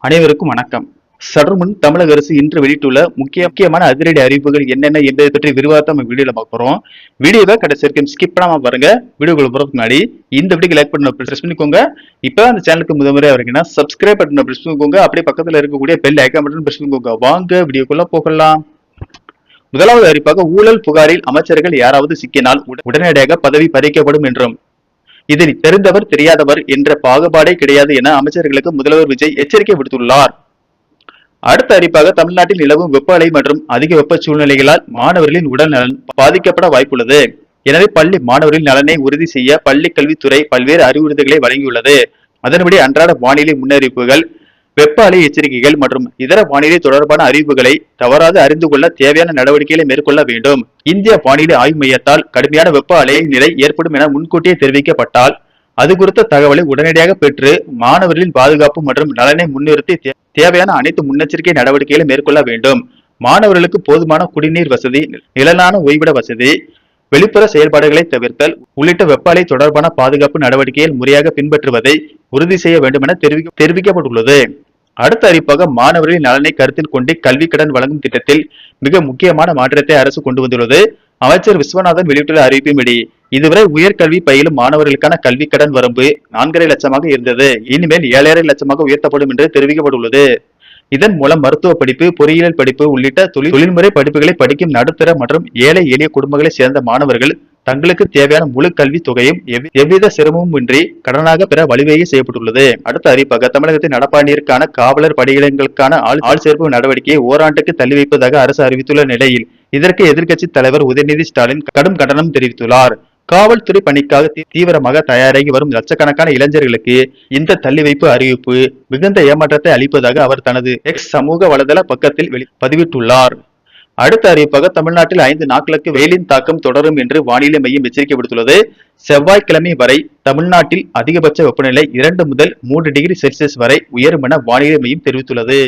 அனைவருக்கும் வணக்கம். சற்றுமுன் தமிழக அரசு இன்று வெளியிட்டுள்ள முக்கியமான அதிரடி அறிவிப்புகள் என்னென்ன என்பதை பற்றி விரிவாக நம்ம வீடியோல பார்க்க போறோம். வீடியோவை கடைசி வரைக்கும் ஸ்கிப் பண்ணாம பாருங்க. வீடியோக்குள்ள போறதுக்கு முன்னாடி இந்த வீடியோக்கு லைக் பண்ண பிரஸ் பண்ணிக்கோங்க. இப்போ அந்த சேனலுக்கு முதல் வரீங்கன்னா சப்ஸ்கிரைப் பட்டனை பிரஸ் பண்ணிக்கோங்க. அப்படியே பக்கத்துல இருக்கக்கூடிய பெல் ஐகான் பட்டன் பிரஸ் பண்ணிக்கோங்க. வாங்க வீடியோக்குள்ள போகலாம். முதலாவது அறிவிப்பாக ஊழல் புகாரில் அமைச்சர்கள் யாராவது சிக்கினால் உடனடியாக பதவி பறிக்கப்படும் என்றும் இதில் தெரிந்தவர் தெரியாதவர் என்ற பாகுபாடே கிடையாது என அமைச்சர்களுக்கு முதல்வர் விஜய் எச்சரிக்கை விடுத்துள்ளார். அடுத்த அறிவிப்பாக தமிழ்நாட்டில் நிலவும் வெப்ப அலை மற்றும் அதிக வெப்ப சூழ்நிலைகளால் மாணவர்களின் உடல் நலன் பாதிக்கப்பட வாய்ப்புள்ளது. எனவே பள்ளி மாணவர்களின் நலனை உறுதி செய்ய பள்ளி கல்வித்துறை பல்வேறு அறிவுறுத்தல்களை வழங்கியுள்ளது. அதன்படி அன்றாட வானிலை முன்னறிவிப்புகள், வெப்ப அலை எச்சரிக்கைகள் மற்றும் இதர வானிலை தொடர்பான அறிவிப்புகளை தவறாது அறிந்து கொள்ள தேவையான நடவடிக்கைகளை மேற்கொள்ள வேண்டும். இந்திய வானிலை ஆய்வு மையத்தால் கடுமையான வெப்ப அலை நிலை ஏற்படும் என முன்கூட்டியே தெரிவிக்கப்பட்டால் அது குறித்த தகவலை உடனடியாக பெற்று மாணவர்களின் பாதுகாப்பு மற்றும் நலனை முன்னிறுத்தி தேவையான அனைத்து முன்னெச்சரிக்கை நடவடிக்கைகளை மேற்கொள்ள வேண்டும். மாணவர்களுக்கு போதுமான குடிநீர் வசதி, நிழலான ஓய்விட வசதி, வெளிப்புற செயல்பாடுகளை தவிர்த்தல் உள்ளிட்ட வெப்ப அலை தொடர்பான பாதுகாப்பு நடவடிக்கைகள் முறையாக பின்பற்றுவதை உறுதி செய்ய வேண்டும் என தெரிவிக்கப்பட்டுள்ளது. அடுத்த அறிவிப்பாக மாணவர்களின் நலனை கருத்தில் கொண்டு கல்வி கடன் வழங்கும் திட்டத்தில் மிக முக்கியமான மாற்றத்தை அரசு கொண்டு வந்துள்ளது. அமைச்சர் விஸ்வநாதன் வெளியிட்டுள்ள அறிவிப்பின்படி இதுவரை உயர்கல்வி பயிலும் மாணவர்களுக்கான கல்வி கடன் வரம்பு 4.5 லட்சமாக இருந்தது. இனிமேல் 7.5 லட்சமாக உயர்த்தப்படும் என்று தெரிவிக்கப்பட்டுள்ளது. இதன் மூலம் மருத்துவ படிப்பு, பொறியியல் படிப்பு உள்ளிட்ட தொழில்முறை படிப்புகளை படிக்கும் நடுத்தர மற்றும் ஏழை எளிய குடும்பங்களை சேர்ந்த மாணவர்கள் தங்களுக்கு தேவையான முழு கல்வி தொகையும் எவ்வித சிரமமும் இன்றி கடனாக பெற வழிவகை செய்யப்பட்டுள்ளது. அடுத்த அறிவிப்பாக தமிழகத்தின் நடப்பாண்டிற்கான காவலர் பணியிடங்களுக்கான ஆள் சேர்ப்பு நடவடிக்கையை ஓராண்டுக்கு தள்ளி வைப்பதாக அரசு அறிவித்துள்ள நிலையில் இதற்கு எதிர்க்கட்சி தலைவர் உதயநிதி ஸ்டாலின் கடும் கண்டனம் தெரிவித்துள்ளார். காவல்துறை பணிக்காக தீவிரமாக தயாராகி வரும் லட்சக்கணக்கான இளைஞர்களுக்கு இந்த தள்ளி வைப்பு அறிவிப்பு மிகுந்த ஏமாற்றத்தை அளிப்பதாக அவர் தனது எக்ஸ் சமூக வலைதள பக்கத்தில் பதிவிட்டுள்ளார். அடுத்த அறிவிப்பாக தமிழ்நாட்டில் 5 நாட்களுக்கு வெயிலின் தாக்கம் தொடரும் என்று வானிலை மையம் எச்சரிக்கை விடுத்துள்ளது. செவ்வாய்க்கிழமை வரை தமிழ்நாட்டில் அதிகபட்ச வெப்பநிலை 2 முதல் 3 டிகிரி செல்சியஸ் வரை உயரும் என வானிலை மையம் தெரிவித்துள்ளது.